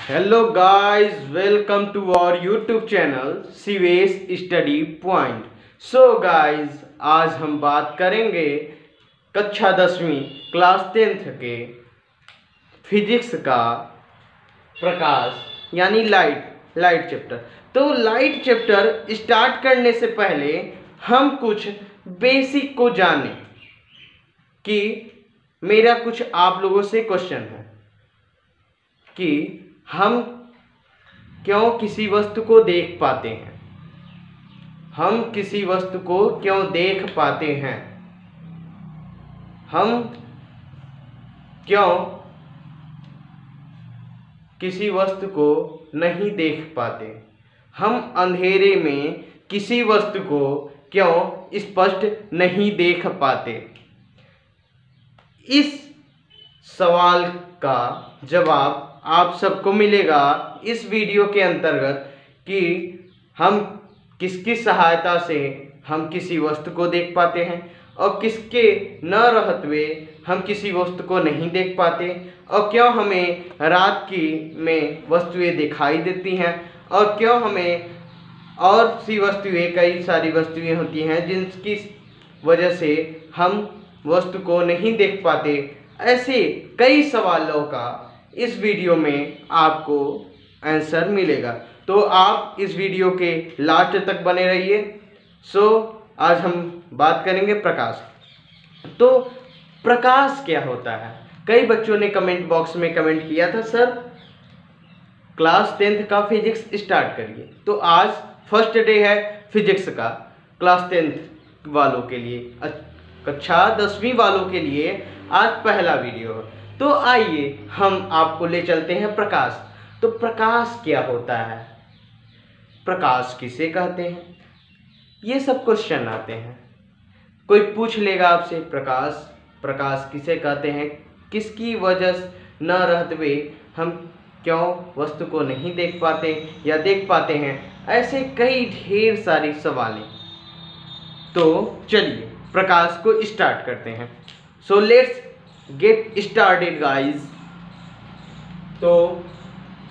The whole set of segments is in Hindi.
Hello guys, welcome to our YouTube channel सीवेस स्टडी पॉइंट। सो गाइस, आज हम बात करेंगे कक्षा 10वीं क्लास 10th के फिजिक्स का प्रकाश यानी लाइट चैप्टर। तो लाइट चैप्टर स्टार्ट करने से पहले हम कुछ बेसिक को जानें कि मेरा कुछ आप लोगों से क्वेश्चन है कि हम क्यों किसी वस्तु को देख पाते हैं। हम किसी वस्तु को क्यों देख पाते हैं। हम क्यों किसी वस्तु को नहीं देख पाते। हम अंधेरे में किसी वस्तु को क्यों स्पष्ट नहीं देख पाते। इस सवाल का जवाब आप सबको मिलेगा इस वीडियो के अंतर्गत कि हम किसकी सहायता से हम किसी वस्तु को देख पाते हैं और किसके न रहते हुए हम किसी वस्तु को नहीं देख पाते, और क्यों हमें रात की में वस्तुएं दिखाई देती हैं और क्यों हमें और सी वस्तुएं कई सारी वस्तुएं होती हैं जिनकी वजह से हम वस्तु को नहीं देख पाते। ऐसे कई सवालों का इस वीडियो में आपको आंसर मिलेगा, तो आप इस वीडियो के लास्ट तक बने रहिए। सो आज हम बात करेंगे प्रकाश। तो प्रकाश क्या होता है। कई बच्चों ने कमेंट बॉक्स में कमेंट किया था, सर क्लास 10th का फिजिक्स स्टार्ट करिए। तो आज फर्स्ट डे है फिजिक्स का क्लास 10th वालों के लिए, कक्षा 10वीं वालों के लिए आज पहला वीडियो है। तो आइए हम आपको ले चलते हैं प्रकाश। तो प्रकाश क्या होता है, प्रकाश किसे कहते हैं, ये सब क्वेश्चन आते हैं। कोई पूछ लेगा आपसे प्रकाश किसे कहते हैं, किसकी वजह न रहते हुए हम क्यों वस्तु को नहीं देख पाते या देख पाते हैं। ऐसे कई ढेर सारी सवालें। तो चलिए प्रकाश को स्टार्ट करते हैं। So let's get started guys. तो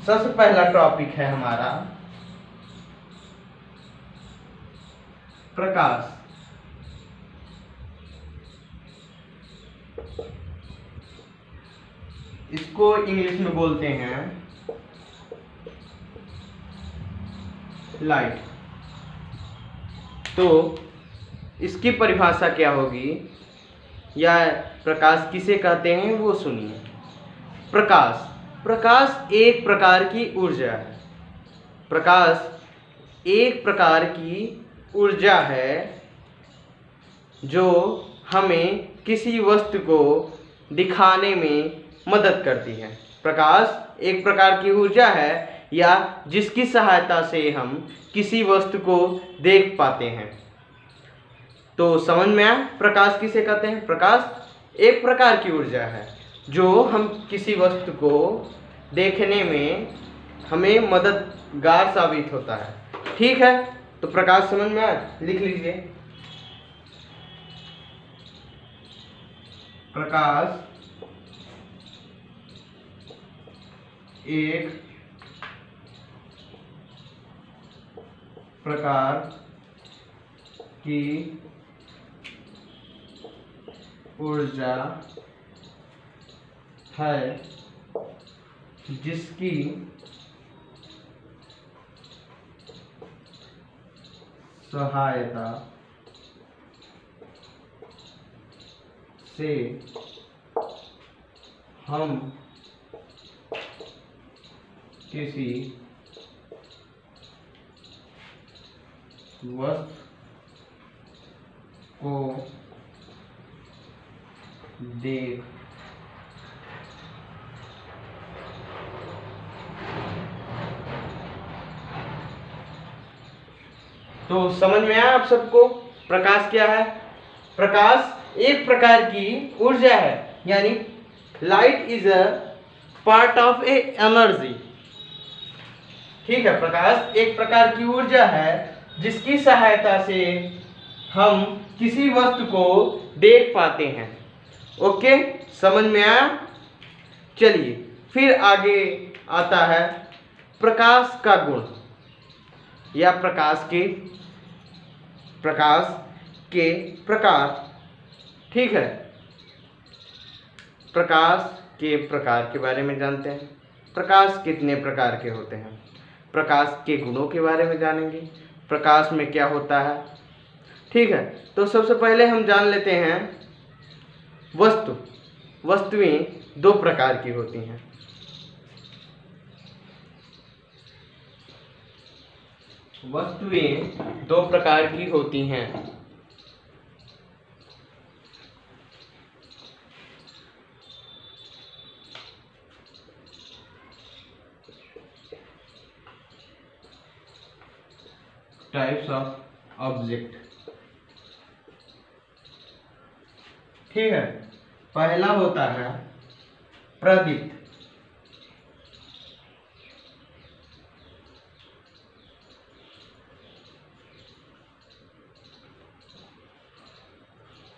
सबसे पहला टॉपिक है हमारा प्रकाश। इसको इंग्लिश में बोलते हैं लाइट। तो इसकी परिभाषा क्या होगी या प्रकाश किसे कहते हैं वो सुनिए। प्रकाश एक प्रकार की ऊर्जा है। प्रकाश एक प्रकार की ऊर्जा है जो हमें किसी वस्तु को दिखाने में मदद करती है। प्रकाश एक प्रकार की ऊर्जा है या जिसकी सहायता से हम किसी वस्तु को देख पाते हैं। तो समझ में आया प्रकाश किसे कहते हैं। प्रकाश एक प्रकार की ऊर्जा है जो हम किसी वस्तु को देखने में हमें मददगार साबित होता है। ठीक है, तो प्रकाश समझ में आया, लिख लीजिए। प्रकाश एक प्रकार की ऊर्जा है जिसकी सहायता से हम किसी वस्तु को देख तो समझ में आया आप सबको प्रकाश क्या है। प्रकाश एक प्रकार की ऊर्जा है, यानी light is a part of A energy. ठीक है, प्रकाश एक प्रकार की ऊर्जा है जिसकी सहायता से हम किसी वस्तु को देख पाते हैं। ओके, समझ में आया। चलिए फिर आगे आता है प्रकाश का गुण या प्रकाश के प्रकार। ठीक है, प्रकाश के प्रकार के बारे में जानते हैं। प्रकाश कितने प्रकार के होते हैं, प्रकाश के गुणों के बारे में जानेंगे, प्रकाश में क्या होता है। ठीक है, तो सबसे पहले हम जान लेते हैं वस्तुएं दो प्रकार की होती हैं। वस्तुएं दो प्रकार की होती हैं। Types of object. ठीक है, पहला होता है प्रदीप्त।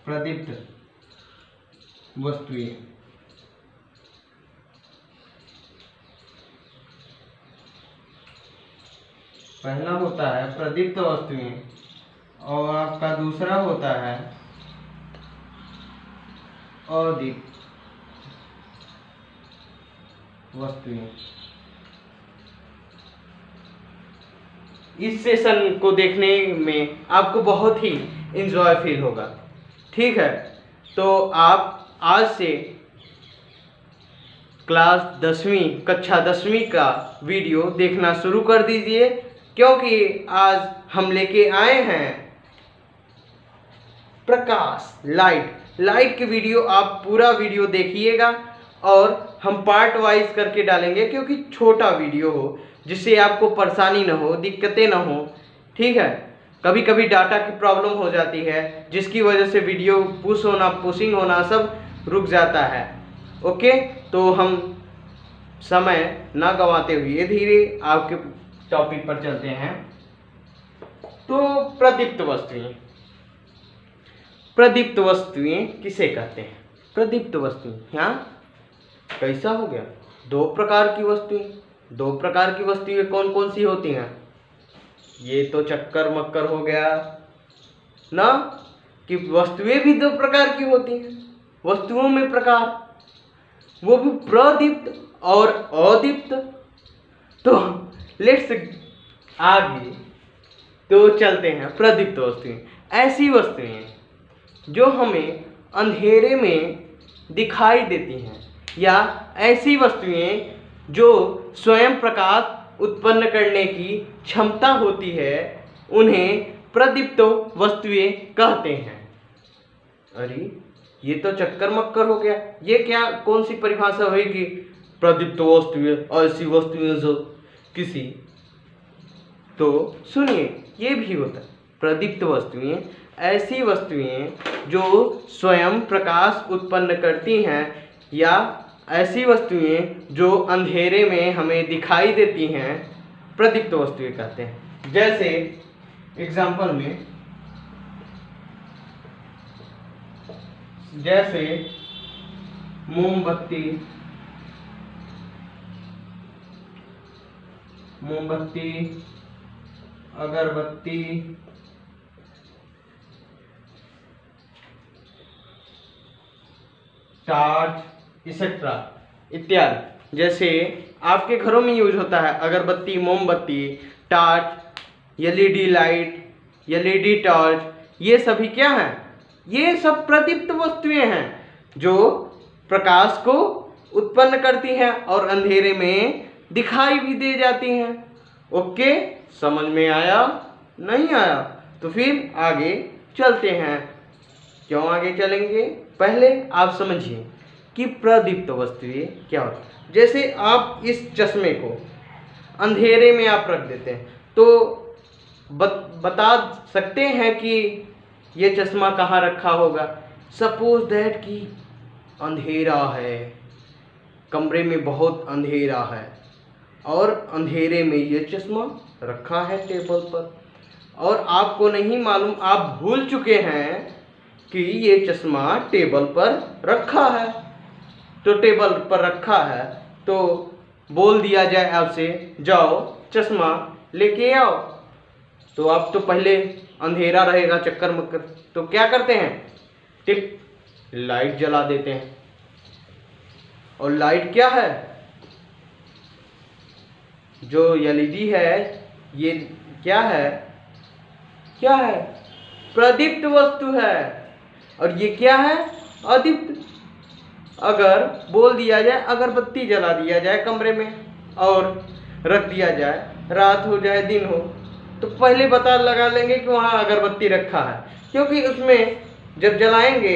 प्रदीप्त वस्तुएं। पहला होता है प्रदीप्त वस्तुएं और आपका दूसरा होता है अदीप्त वस्तुएं। इस सेशन को देखने में आपको बहुत ही एंजॉय फील होगा। ठीक है, तो आप आज से कक्षा 10वीं का वीडियो देखना शुरू कर दीजिए, क्योंकि आज हम लेके आए हैं प्रकाश, लाइट की वीडियो। आप पूरा वीडियो देखिएगा और हम पार्ट वाइज करके डालेंगे, क्योंकि छोटा वीडियो हो जिससे आपको परेशानी ना हो, दिक्कतें ना हो। ठीक है, कभी कभी डाटा की प्रॉब्लम हो जाती है, जिसकी वजह से वीडियो पुशिंग होना सब रुक जाता है। ओके, तो हम समय ना गंवाते हुए धीरे आपके टॉपिक पर चलते हैं। तो प्रदीप्त वस्तुएं किसे कहते हैं? प्रदीप्त वस्तुएं, यहाँ कैसा हो गया? दो प्रकार की वस्तुएं कौन कौन सी होती हैं? ये तो चक्कर मक्कर हो गया ना, कि वस्तुएं भी दो प्रकार की होती हैं। वस्तुओं में प्रकार, वो भी प्रदीप्त और अदीप्त। तो लेट्स आगे तो चलते हैं। प्रदीप्त वस्तुएं ऐसी वस्तुएं जो हमें अंधेरे में दिखाई देती हैं, या ऐसी वस्तुएं जो स्वयं प्रकाश उत्पन्न करने की क्षमता होती है, उन्हें प्रदीप्त वस्तुएं कहते हैं। अरे ये तो चक्कर मक्कर हो गया, ये क्या कौन सी परिभाषा हुई कि प्रदीप्त वस्तुएं ऐसी वस्तुएं जो किसी। तो सुनिए, ये भी होता है प्रदीप्त वस्तुएं ऐसी वस्तुएं जो स्वयं प्रकाश उत्पन्न करती हैं, या ऐसी वस्तुएं जो अंधेरे में हमें दिखाई देती हैं, प्रदीप्त वस्तुएं कहते हैं। जैसे एग्जाम्पल में, जैसे मोमबत्ती, अगरबत्ती, टार्च एक्सेट्रा इत्यादि। जैसे आपके घरों में यूज होता है अगरबत्ती, मोमबत्ती, torch, LED light, LED torch, ये सभी क्या हैं? ये सब प्रदीप्त वस्तुएं हैं जो प्रकाश को उत्पन्न करती हैं और अंधेरे में दिखाई भी दे जाती हैं। ओके, समझ में आया? नहीं आया तो फिर आगे चलते हैं। क्यों आगे चलेंगे? पहले आप समझिए कि प्रदीप्त वस्तुएं क्या होती है। जैसे आप इस चश्मे को अंधेरे में आप रख देते हैं, तो बता सकते हैं कि ये चश्मा कहाँ रखा होगा। सपोज दैट कि अंधेरा है, कमरे में बहुत अंधेरा है और अंधेरे में ये चश्मा रखा है टेबल पर, और आपको नहीं मालूम, आप भूल चुके हैं कि ये चश्मा टेबल पर रखा है। तो टेबल पर रखा है तो बोल दिया जाए आपसे जाओ चश्मा लेके आओ, तो आप तो पहले अंधेरा रहेगा चक्कर मक्कर, तो क्या करते हैं, टिक लाइट जला देते हैं। और लाइट क्या है, जो एलईडी है ये क्या है, क्या है, प्रदीप्त वस्तु है। और ये क्या है, अदीप्त। अगर बोल दिया जाए अगरबत्ती जला दिया जाए कमरे में और रख दिया जाए, रात हो जाए दिन हो, तो पहले पता लगा लेंगे कि वहाँ अगरबत्ती रखा है, क्योंकि उसमें जब जलाएंगे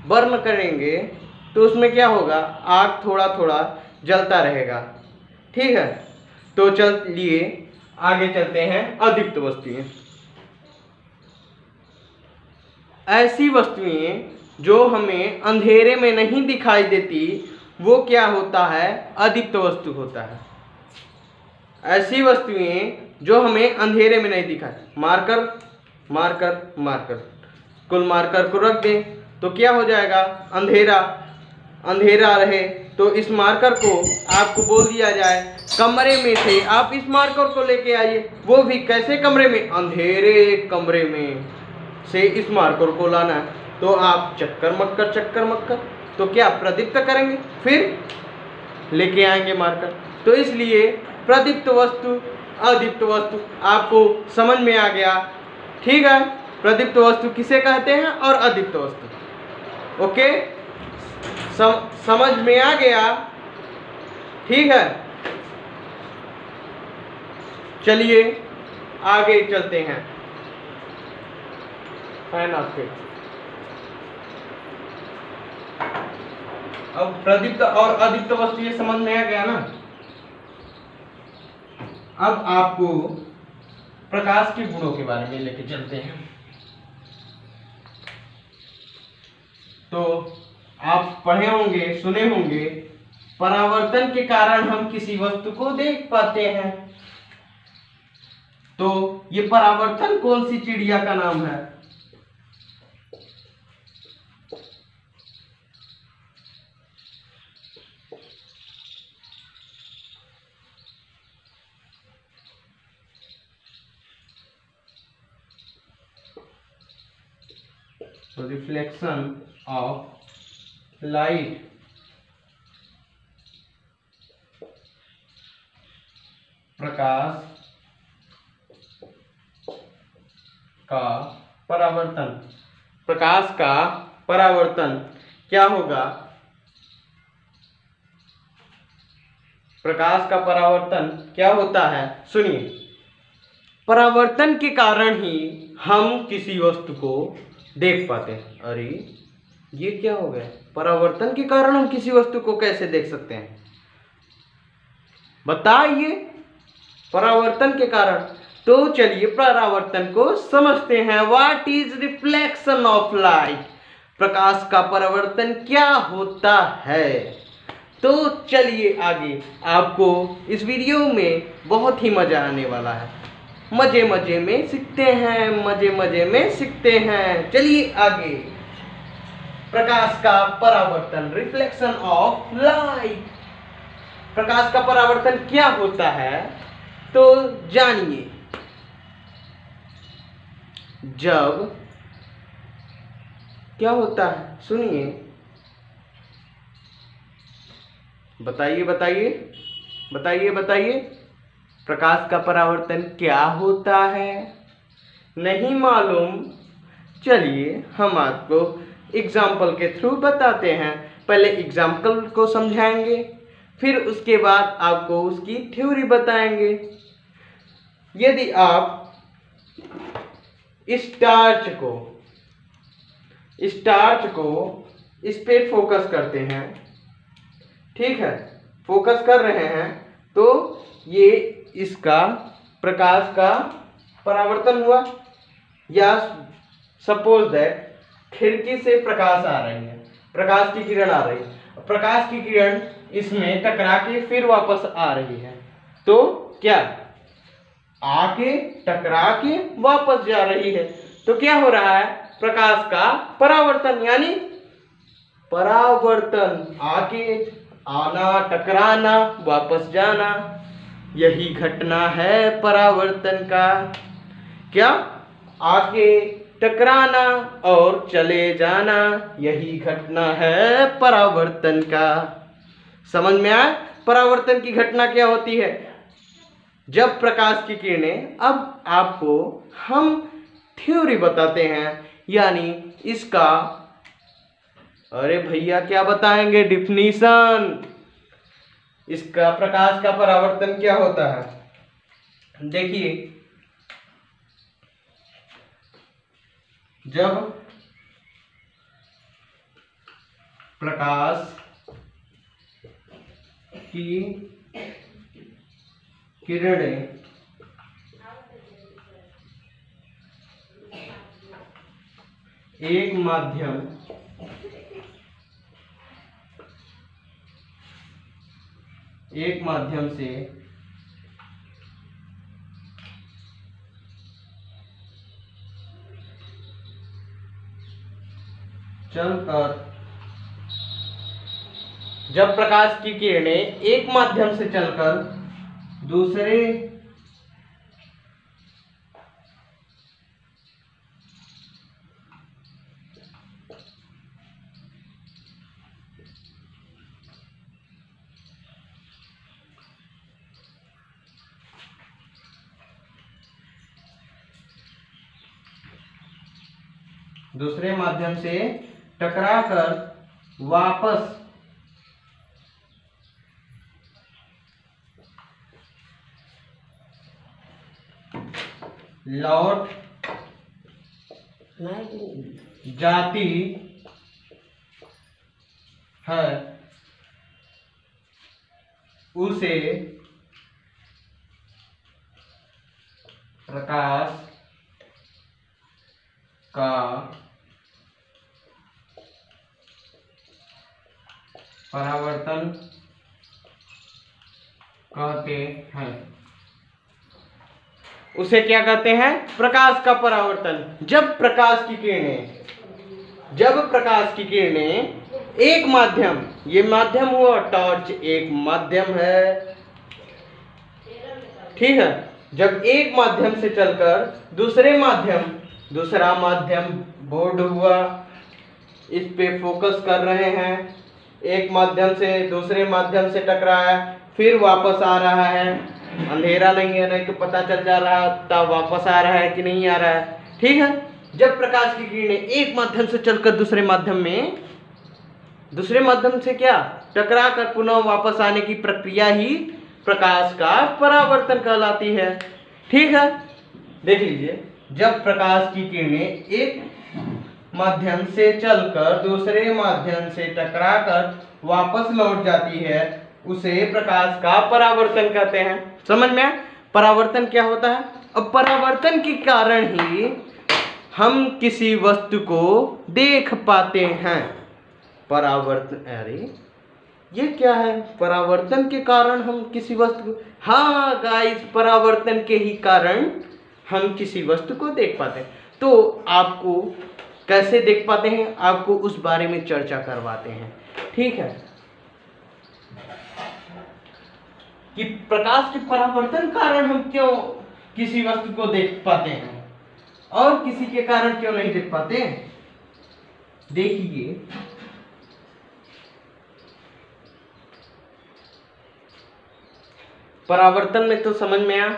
बर्न करेंगे तो उसमें क्या होगा, आग थोड़ा थोड़ा जलता रहेगा। ठीक है, तो चलिए आगे चलते हैं। अदीप्त वस्तुएं, ऐसी वस्तुएं जो हमें अंधेरे में नहीं दिखाई देती, वो क्या होता है, अदीप्त वस्तु होता है। ऐसी वस्तुएं जो हमें अंधेरे में नहीं दिखाई, मार्कर मार्कर मार्कर, कुल मार्कर को रख दें तो क्या हो जाएगा, अंधेरा अंधेरा रहे, तो इस मार्कर को आपको बोल दिया जाए कमरे में से आप इस मार्कर को लेके आइए, वो भी कैसे कमरे में, अंधेरे कमरे में से इस मार्कर को लाना है, तो आप चक्कर मक्कर, तो क्या प्रदीप्त करेंगे, फिर लेके आएंगे मार्कर। तो इसलिए प्रदीप्त वस्तु अदीप्त वस्तु आपको समझ में आ गया। ठीक है, प्रदीप्त वस्तु किसे कहते हैं और अदीप्त वस्तु, ओके, समझ में आ गया। ठीक है, चलिए आगे चलते हैं। Fan of it. अब प्रदीप्त और अदीप्त वस्तु ये समझ में आ गया ना। अब आपको प्रकाश के गुणों के बारे में लेके चलते हैं। तो आप पढ़े होंगे, सुने होंगे, परावर्तन के कारण हम किसी वस्तु को देख पाते हैं। तो ये परावर्तन कौन सी चिड़िया का नाम है, रिफ्लेक्शन ऑफ लाइट, प्रकाश का परावर्तन। प्रकाश का परावर्तन क्या होगा, प्रकाश का परावर्तन क्या होता है, सुनिए। परावर्तन के कारण ही हम किसी वस्तु को देख पाते हैं। अरे ये क्या हो गया, परावर्तन के कारण हम किसी वस्तु को कैसे देख सकते हैं, बताइए, परावर्तन के कारण। तो चलिए परावर्तन को समझते हैं। What is reflection of light, प्रकाश का परावर्तन क्या होता है। तो चलिए आगे, आपको इस वीडियो में बहुत ही मजा आने वाला है। मजे मजे में सीखते हैं, मजे मजे में सीखते हैं। चलिए आगे, प्रकाश का परावर्तन, रिफ्लेक्शन ऑफ लाइट, प्रकाश का परावर्तन क्या होता है, तो जानिए। जब क्या होता है, सुनिए, बताइए बताइए बताइए बताइए, प्रकाश का परावर्तन क्या होता है, नहीं मालूम। चलिए हम आपको एग्जाम्पल के थ्रू बताते हैं। पहले एग्जाम्पल को समझाएंगे, फिर उसके बाद आपको उसकी थ्योरी बताएंगे। यदि आप स्टार्च को इस पे फोकस करते हैं, ठीक है, फोकस कर रहे हैं, तो ये इसका प्रकाश का परावर्तन हुआ। या सपोज दैट खिड़की से प्रकाश आ रही है, प्रकाश की किरण आ रही है, प्रकाश की किरण इसमें टकरा के फिर वापस आ रही है, तो क्या आके टकरा के वापस जा रही है, तो क्या हो रहा है, प्रकाश का परावर्तन, यानी परावर्तन, आके आना, टकराना, वापस जाना, यही घटना है परावर्तन का। क्या? आके टकराना और चले जाना, यही घटना है परावर्तन का। समझ में आया? परावर्तन की घटना क्या होती है? जब प्रकाश की किरणें, अब आपको हम थ्योरी बताते हैं, यानी इसका, अरे भैया क्या बताएंगे, डिफिनीशन। इसका प्रकाश का परावर्तन क्या होता है? देखिए, जब प्रकाश की किरणें एक माध्यम से चलकर, जब प्रकाश की किरणें एक माध्यम से चलकर दूसरे माध्यम से टकराकर वापस लौट जाती है, उसे प्रकाश का परावर्तन कहते हैं। उसे क्या कहते हैं? प्रकाश का परावर्तन। जब प्रकाश की किरणें एक माध्यम, ये माध्यम हुआ टॉर्च, एक माध्यम है, ठीक है। जब एक माध्यम से चलकर दूसरा माध्यम बोर्ड हुआ, इस पे फोकस कर रहे हैं, एक माध्यम से दूसरे माध्यम से टकराया, फिर वापस आ रहा है, अंधेरा नहीं है, नहीं तो पता चल जा रहा था वापस आ रहा है कि नहीं आ रहा है, ठीक है। जब प्रकाश की किरणें एक माध्यम से चलकर दूसरे माध्यम से क्या टकरा कर पुनः वापस आने की प्रक्रिया ही प्रकाश का परावर्तन कहलाती है, ठीक है। देख लीजिए, जब प्रकाश की किरणें एक माध्यम से चलकर दूसरे माध्यम से टकराकर वापस लौट जाती है, उसे प्रकाश का परावर्तन कहते हैं। समझ में आया? परावर्तन क्या होता है? अब परावर्तन के कारण ही हम किसी वस्तु को देख पाते हैं। परावर्तन, अरे ये क्या है? परावर्तन के कारण हम किसी वस्तु को, हाँ गाइस, परावर्तन के ही कारण हम किसी वस्तु को देख पाते हैं। तो आपको कैसे देख पाते हैं, आपको उस बारे में चर्चा करवाते हैं, ठीक है, कि प्रकाश के परावर्तन कारण हम क्यों किसी वस्तु को देख पाते हैं और किसी के कारण क्यों नहीं देख पाते हैं। देखिए, परावर्तन में तो समझ में आया,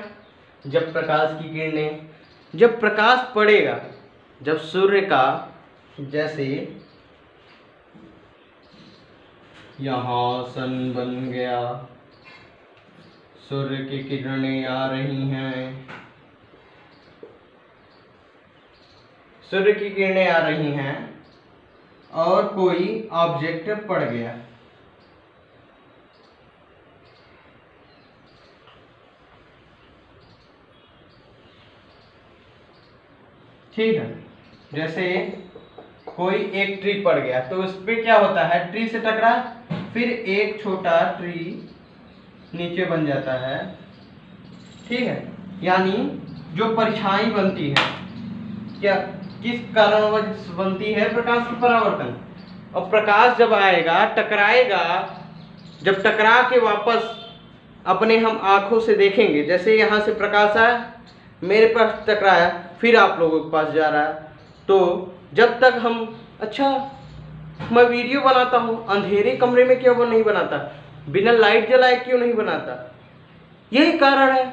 जब प्रकाश की किरणें, जब प्रकाश पड़ेगा, जब सूर्य का, जैसे यहां सन बन गया, सूर्य की किरणें आ रही हैं, सूर्य की किरणें आ रही हैं और कोई ऑब्जेक्ट पड़ गया, ठीक है। जैसे कोई एक ट्री पड़ गया, तो उस पे क्या होता है, ट्री से टकरा, फिर एक छोटा ट्री नीचे बन जाता है, ठीक है। यानी जो परछाई बनती है, क्या किस कारणवश बनती है? प्रकाश की परावर्तन। और प्रकाश जब आएगा, टकराएगा जब टकरा के वापस अपने हम आँखों से देखेंगे, जैसे यहाँ से प्रकाश आया मेरे पास टकराया, फिर आप लोगों के पास जा रहा है, तो जब तक हम, अच्छा मैं वीडियो बनाता हूँ अंधेरे कमरे में क्यों नहीं बनाता, बिना लाइट जलाए क्यों नहीं बनाता? यही कारण है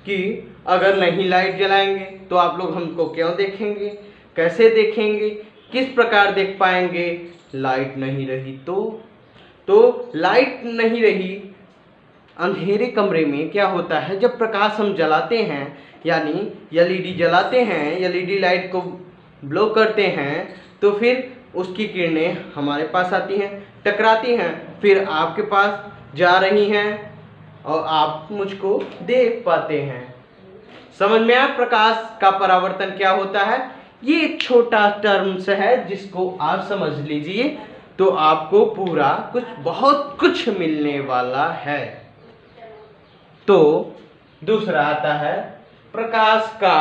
कि अगर नहीं लाइट जलाएंगे तो आप लोग हमको क्यों देखेंगे, कैसे देखेंगे, किस प्रकार देख पाएंगे? लाइट नहीं रही तो लाइट नहीं रही, अंधेरे कमरे में क्या होता है, जब प्रकाश हम जलाते हैं यानी एलईडी जलाते हैं, एलईडी लाइट को ब्लो करते हैं, तो फिर उसकी किरणें हमारे पास आती हैं, टकराती हैं, फिर आपके पास जा रही हैं और आप मुझको देख पाते हैं। समझ में आया प्रकाश का परावर्तन क्या होता है? ये एक छोटा टर्म्स है जिसको आप समझ लीजिए तो आपको पूरा कुछ बहुत कुछ मिलने वाला है। तो दूसरा आता है प्रकाश का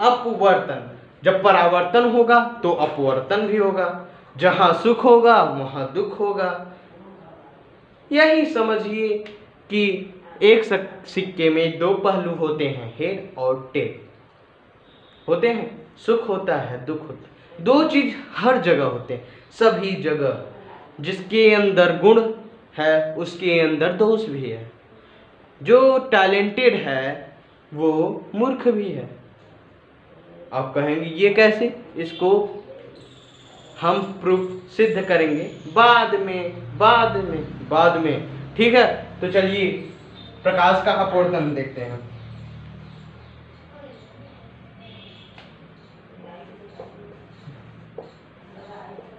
अपवर्तन। जब परावर्तन होगा तो अपवर्तन भी होगा, जहां सुख होगा वहां दुख होगा। यही समझिए कि एक सिक्के में दो पहलू होते हैं, हेड और टेल होते हैं, सुख होता है दुख होता है, दो चीज हर जगह होते हैं, सभी जगह। जिसके अंदर गुण है उसके अंदर दोष भी है, जो टैलेंटेड है वो मूर्ख भी है। आप कहेंगे ये कैसे? इसको हम प्रूफ सिद्ध करेंगे बाद में। ठीक है, तो चलिए प्रकाश का अपवर्तन देखते हैं।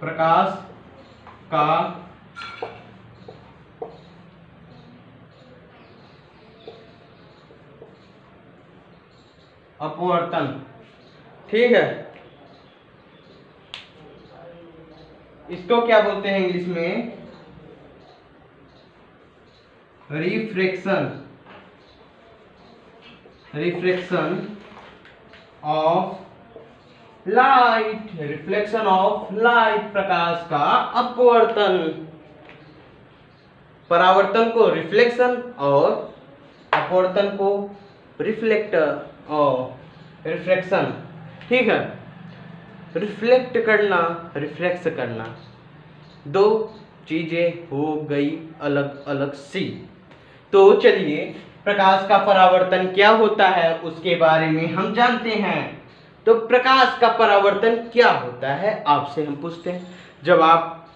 प्रकाश का अपवर्तन, ठीक है, इसको क्या बोलते हैं इंग्लिश में? रिफ्लेक्शन ऑफ लाइट, प्रकाश का अपवर्तन। परावर्तन को रिफ्लेक्शन और अपवर्तन को रिफ्लेक्टर और रिफ्रैक्शन, ठीक है। रिफ्लेक्ट करना, रिफ्लेक्स करना, दो चीजें हो गई अलग अलग सी। तो चलिए प्रकाश का परावर्तन क्या होता है उसके बारे में हम जानते हैं। तो प्रकाश का परावर्तन क्या होता है आपसे हम पूछते हैं। जब आप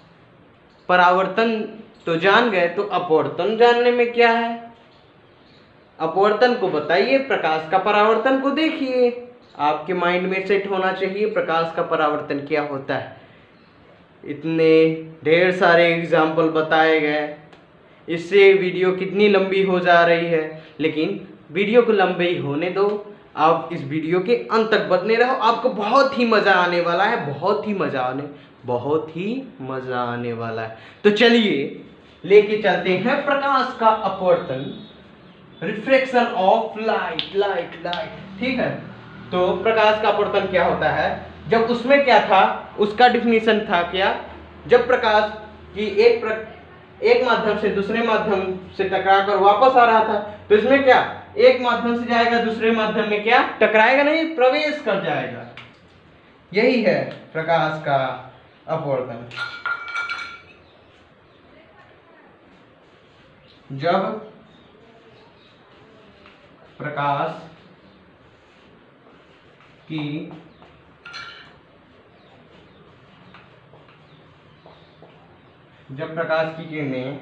परावर्तन तो जान गए तो अपवर्तन जानने में क्या है? अपवर्तन को बताइए, प्रकाश का परावर्तन को देखिए, आपके माइंड में सेट होना चाहिए प्रकाश का परावर्तन क्या होता है। इतने ढेर सारे एग्जाम्पल बताए गए, इससे वीडियो कितनी लंबी हो जा रही है, लेकिन वीडियो को लंबी होने दो। आप इस वीडियो के अंत तक बने रहो, आपको बहुत ही मज़ा आने वाला है, बहुत ही मज़ा आने वाला है। तो चलिए लेके चलते हैं प्रकाश का अपवर्तन, रिफ्लेक्शन ऑफ लाइट, ठीक है। तो प्रकाश का अपवर्तन क्या होता है? जब उसमें क्या था, उसका डिफिनीशन था क्या? जब प्रकाश की एक माध्यम से दूसरे माध्यम से टकराकर वापस आ रहा था, तो इसमें क्या, एक माध्यम से जाएगा दूसरे माध्यम में क्या टकराएगा नहीं, प्रवेश कर जाएगा। यही है प्रकाश का अपवर्तन। जब प्रकाश की किरणें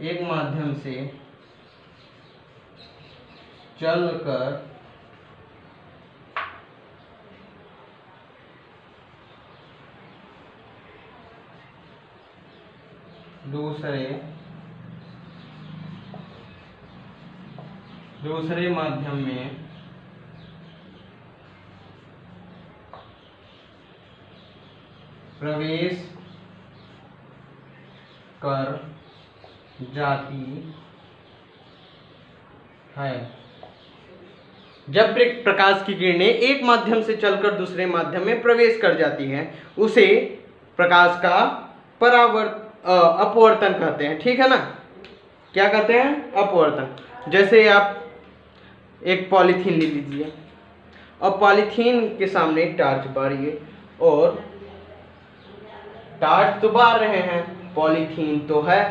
एक माध्यम से चलकर दूसरे माध्यम में प्रवेश कर जाती है, जब प्रकाश की किरणें एक माध्यम से चलकर दूसरे माध्यम में प्रवेश कर जाती हैं उसे प्रकाश का अपवर्तन कहते हैं। ठीक है ना, क्या कहते हैं? अपवर्तन। जैसे आप एक पॉलीथीन ले लीजिए और पॉलीथीन के सामने टार्च बारिए और टार्च तो बार रहे हैं, पॉलीथीन तो है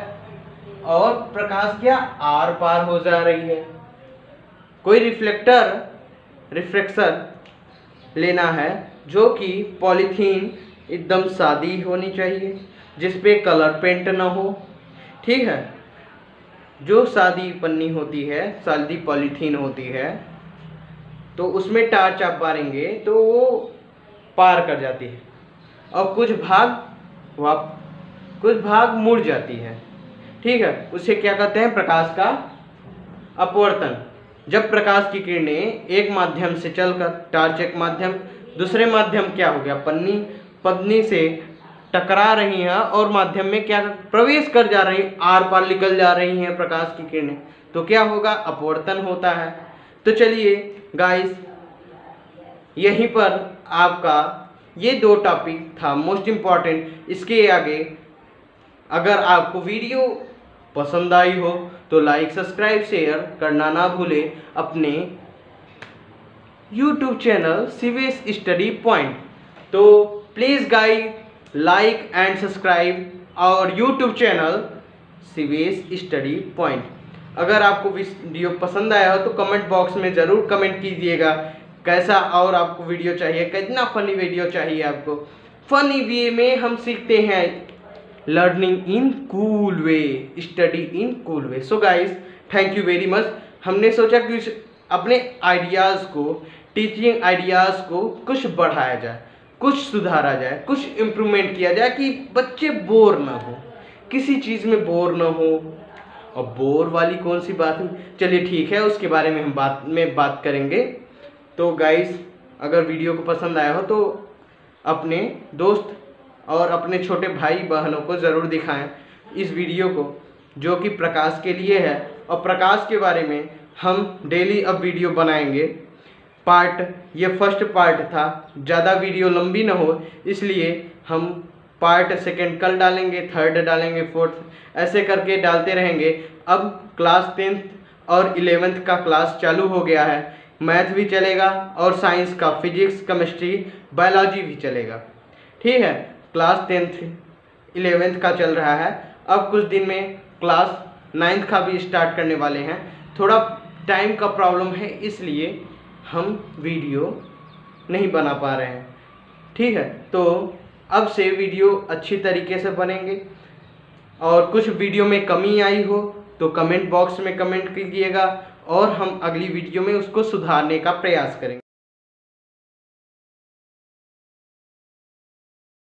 और प्रकाश क्या आर पार हो जा रही है। कोई रिफ्लेक्शन लेना है जो कि पॉलीथीन एकदम सादी होनी चाहिए, जिस पे कलर पेंट ना हो। ठीक है, जो सादी पन्नी होती है, सादी पॉलीथीन होती है, तो उसमें टार्च आप मारेंगे तो वो पार कर जाती है और कुछ भाग मुड़ जाती है। ठीक है, उसे क्या कहते हैं? प्रकाश का अपवर्तन। जब प्रकाश की किरणें एक माध्यम से चलकर, टार्च एक माध्यम, दूसरे माध्यम क्या हो गया? पन्नी से टकरा रही हैं और माध्यम में क्या प्रवेश कर जा रही, आर पार निकल जा रही हैं प्रकाश की किरणें, तो क्या होगा? अपवर्तन होता है। तो चलिए गाइस, यहीं पर आपका ये 2 टॉपिक था मोस्ट इम्पॉर्टेंट। इसके आगे अगर आपको वीडियो पसंद आई हो तो लाइक, सब्सक्राइब, शेयर करना ना भूले अपने YouTube channel CVS study point. तो please guys like and subscribe और YouTube channel CVS study point. अगर आपको वीडियो पसंद आया हो तो कमेंट बॉक्स में ज़रूर कमेंट कीजिएगा कैसा और आपको वीडियो चाहिए, कितना फ़नी वीडियो चाहिए आपको। फ़नी वे में हम सीखते हैं learning in cool way, study in cool way. So guys, thank you very much. हमने सोचा कि अपने आइडियाज़ को, टीचिंग आइडियाज़ को कुछ बढ़ाया जाए, कुछ सुधारा जाए, कुछ इम्प्रूवमेंट किया जाए कि बच्चे बोर ना हो, किसी चीज़ में बोर ना हो। और बोर वाली कौन सी बात है? चलिए ठीक है, उसके बारे में हम बात करेंगे। तो गाइस, अगर वीडियो को पसंद आया हो तो अपने दोस्त और अपने छोटे भाई बहनों को ज़रूर दिखाएं इस वीडियो को, जो कि प्रकाश के लिए है। और प्रकाश के बारे में हम डेली अब वीडियो बनाएंगे। ये फर्स्ट पार्ट था, ज़्यादा वीडियो लंबी ना हो इसलिए हम पार्ट 2 कल डालेंगे, 3 डालेंगे, 4 ऐसे करके डालते रहेंगे। अब क्लास 10th और 11th का क्लास चालू हो गया है, मैथ भी चलेगा और साइंस का फिजिक्स, केमिस्ट्री, बायोलॉजी भी चलेगा। ठीक है, क्लास 10th 11th का चल रहा है। अब कुछ दिन में क्लास 9th का भी स्टार्ट करने वाले हैं। थोड़ा टाइम का प्रॉब्लम है इसलिए हम वीडियो नहीं बना पा रहे हैं। ठीक है, तो अब से वीडियो अच्छी तरीके से बनेंगे और कुछ वीडियो में कमी आई हो तो कमेंट बॉक्स में कमेंट कीजिएगा और हम अगली वीडियो में उसको सुधारने का प्रयास करेंगे।